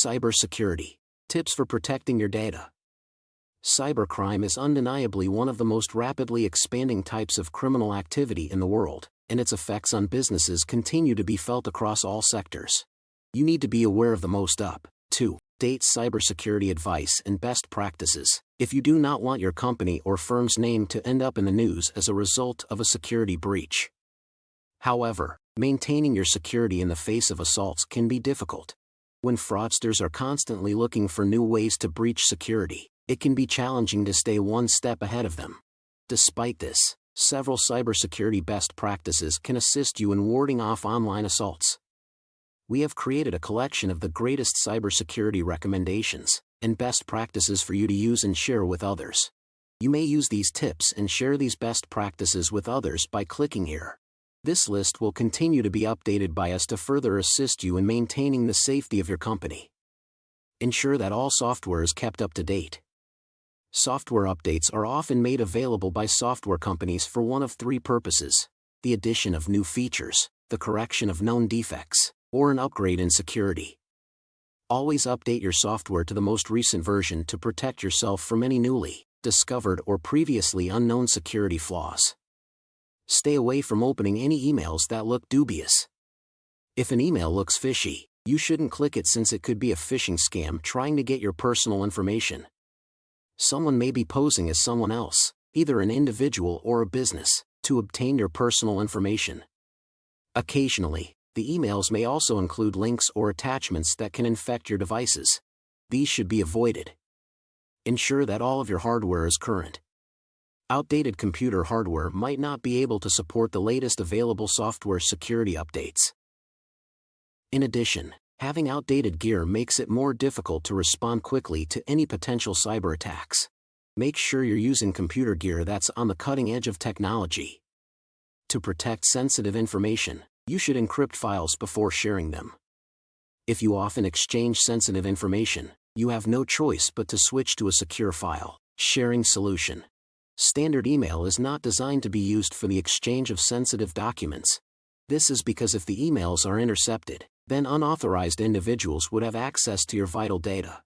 Cybersecurity. Tips for protecting your data. Cybercrime is undeniably one of the most rapidly expanding types of criminal activity in the world, and its effects on businesses continue to be felt across all sectors. You need to be aware of the most up-to-date cybersecurity advice and best practices, if you do not want your company or firm's name to end up in the news as a result of a security breach. However, maintaining your security in the face of assaults can be difficult. When fraudsters are constantly looking for new ways to breach security, it can be challenging to stay one step ahead of them. Despite this, several cybersecurity best practices can assist you in warding off online assaults. We have created a collection of the greatest cybersecurity recommendations and best practices for you to use and share with others. You may use these tips and share these best practices with others by clicking here. This list will continue to be updated by us to further assist you in maintaining the safety of your company. Ensure that all software is kept up to date. Software updates are often made available by software companies for one of three purposes: the addition of new features, the correction of known defects, or an upgrade in security. Always update your software to the most recent version to protect yourself from any newly discovered or previously unknown security flaws. Stay away from opening any emails that look dubious. If an email looks fishy, you shouldn't click it since it could be a phishing scam trying to get your personal information. Someone may be posing as someone else, either an individual or a business, to obtain your personal information. Occasionally, the emails may also include links or attachments that can infect your devices. These should be avoided. Ensure that all of your hardware is current. Outdated computer hardware might not be able to support the latest available software security updates. In addition, having outdated gear makes it more difficult to respond quickly to any potential cyber attacks. Make sure you're using computer gear that's on the cutting edge of technology. To protect sensitive information, you should encrypt files before sharing them. If you often exchange sensitive information, you have no choice but to switch to a secure file sharing solution. Standard email is not designed to be used for the exchange of sensitive documents. This is because if the emails are intercepted, then unauthorized individuals would have access to your vital data.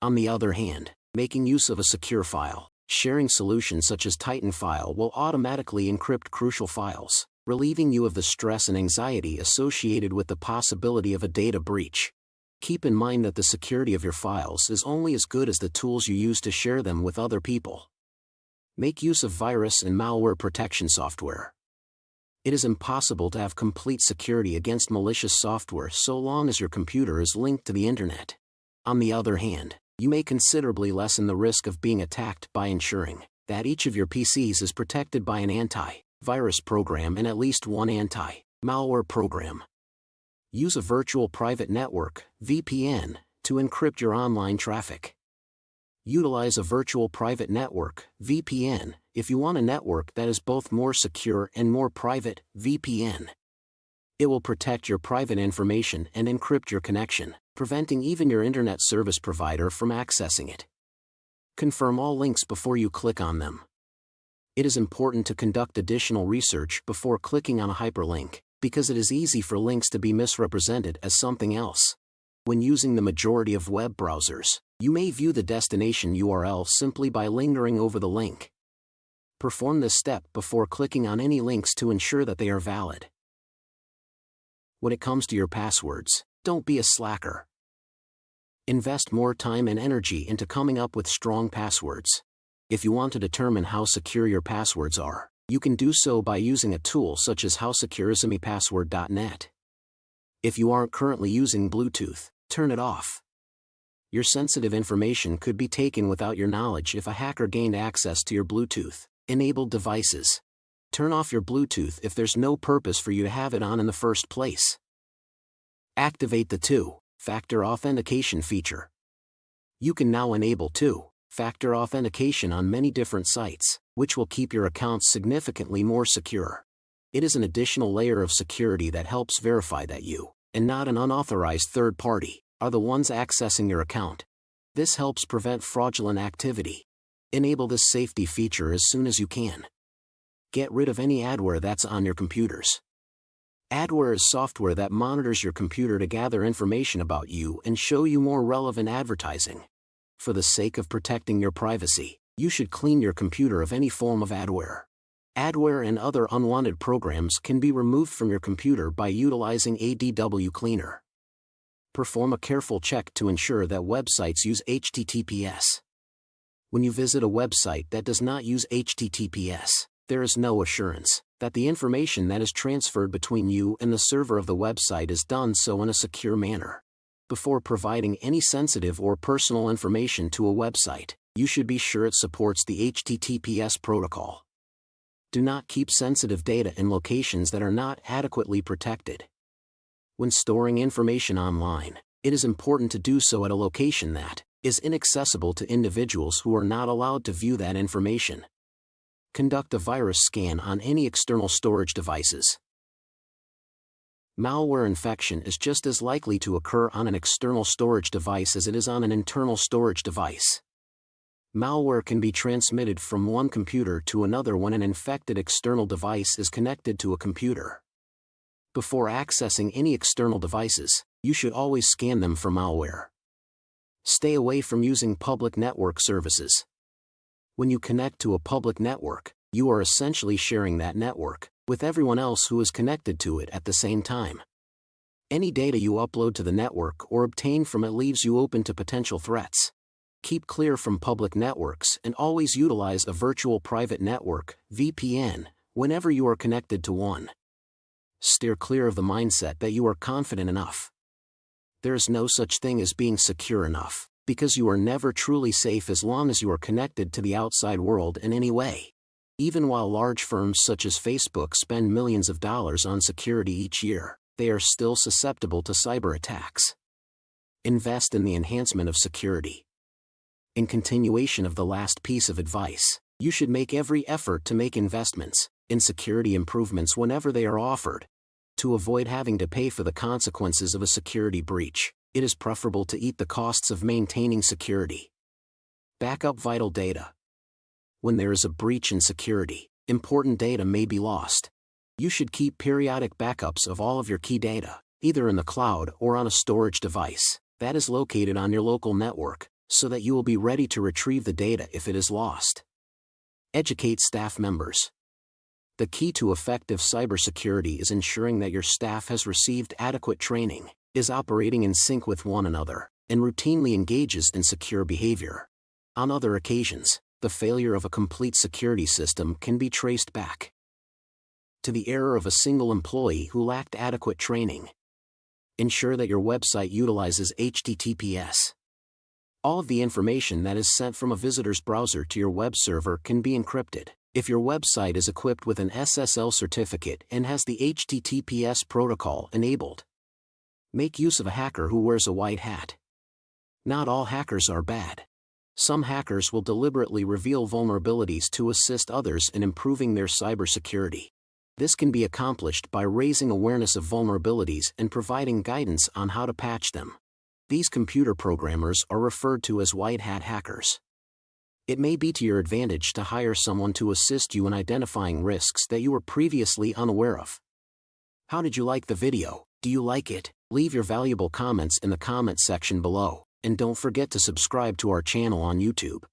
On the other hand, making use of a secure file sharing solution such as Titan File will automatically encrypt crucial files, relieving you of the stress and anxiety associated with the possibility of a data breach. Keep in mind that the security of your files is only as good as the tools you use to share them with other people. Make use of virus and malware protection software. It is impossible to have complete security against malicious software so long as your computer is linked to the internet. On the other hand, you may considerably lessen the risk of being attacked by ensuring that each of your PCs is protected by an anti-virus program and at least one anti-malware program. Use a virtual private network, VPN, to encrypt your online traffic. Utilize a virtual private network, VPN, if you want a network that is both more secure and more private, VPN. It will protect your private information and encrypt your connection, preventing even your internet service provider from accessing it. Confirm all links before you click on them. It is important to conduct additional research before clicking on a hyperlink, because it is easy for links to be misrepresented as something else. When using the majority of web browsers, you may view the destination URL simply by lingering over the link. Perform this step before clicking on any links to ensure that they are valid. When it comes to your passwords, don't be a slacker. Invest more time and energy into coming up with strong passwords. If you want to determine how secure your passwords are, you can do so by using a tool such as howsecureismepassword.net. If you aren't currently using Bluetooth, turn it off. Your sensitive information could be taken without your knowledge if a hacker gained access to your Bluetooth-enabled devices. Turn off your Bluetooth if there's no purpose for you to have it on in the first place. Activate the two-factor authentication feature. You can now enable two-factor authentication on many different sites, which will keep your accounts significantly more secure. It is an additional layer of security that helps verify that you, and not an unauthorized third party, are the ones accessing your account. This helps prevent fraudulent activity. Enable this safety feature as soon as you can. Get rid of any adware that's on your computers. Adware is software that monitors your computer to gather information about you and show you more relevant advertising. For the sake of protecting your privacy, you should clean your computer of any form of adware. Adware and other unwanted programs can be removed from your computer by utilizing ADW Cleaner. Perform a careful check to ensure that websites use HTTPS. When you visit a website that does not use HTTPS, there is no assurance that the information that is transferred between you and the server of the website is done so in a secure manner. Before providing any sensitive or personal information to a website, you should be sure it supports the HTTPS protocol. Do not keep sensitive data in locations that are not adequately protected. When storing information online, it is important to do so at a location that is inaccessible to individuals who are not allowed to view that information. Conduct a virus scan on any external storage devices. Malware infection is just as likely to occur on an external storage device as it is on an internal storage device. Malware can be transmitted from one computer to another when an infected external device is connected to a computer. Before accessing any external devices, you should always scan them for malware. Stay away from using public network services. When you connect to a public network, you are essentially sharing that network with everyone else who is connected to it at the same time. Any data you upload to the network or obtain from it leaves you open to potential threats. Keep clear from public networks and always utilize a virtual private network, VPN, whenever you are connected to one. Steer clear of the mindset that you are confident enough. There is no such thing as being secure enough, because you are never truly safe as long as you are connected to the outside world in any way. Even while large firms such as Facebook spend millions of dollars on security each year, they are still susceptible to cyber attacks. Invest in the enhancement of security. In continuation of the last piece of advice, you should make every effort to make investments in security improvements whenever they are offered. To avoid having to pay for the consequences of a security breach, it is preferable to eat the costs of maintaining security. Backup vital data. When there is a breach in security, important data may be lost. You should keep periodic backups of all of your key data, either in the cloud or on a storage device that is located on your local network, so that you will be ready to retrieve the data if it is lost. Educate staff members. The key to effective cybersecurity is ensuring that your staff has received adequate training, is operating in sync with one another, and routinely engages in secure behavior. On other occasions, the failure of a complete security system can be traced back to the error of a single employee who lacked adequate training. Ensure that your website utilizes HTTPS. All of the information that is sent from a visitor's browser to your web server can be encrypted. If your website is equipped with an SSL certificate and has the HTTPS protocol enabled, make use of a hacker who wears a white hat. Not all hackers are bad. Some hackers will deliberately reveal vulnerabilities to assist others in improving their cybersecurity. This can be accomplished by raising awareness of vulnerabilities and providing guidance on how to patch them. These computer programmers are referred to as white hat hackers. It may be to your advantage to hire someone to assist you in identifying risks that you were previously unaware of. How did you like the video? Do you like it? Leave your valuable comments in the comment section below, and don't forget to subscribe to our channel on YouTube.